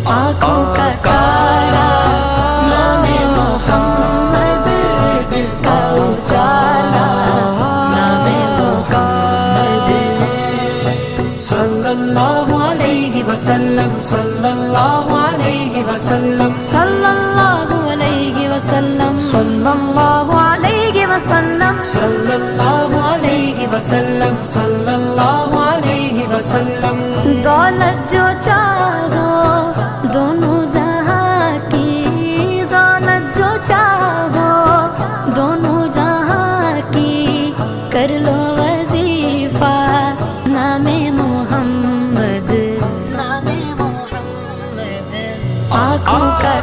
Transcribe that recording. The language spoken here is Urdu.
آنکھوں کا تارا نام محمد، دل کا اجالا نام محمد، صلی اللہ علیہ وسلم، صلی اللہ علیہ وسلم، صلی اللہ علیہ وسلم، صلی اللہ علیہ وسلم، صلی اللہ علیہ وسلم، صلی اللہ علیہ وسلم. دولت جو چاہو دونوں جہاں کی، دولت جو چاہو دونوں جہاں کی، کر لو وظیفہ نام محمد، نام محمد. آنکھوں کا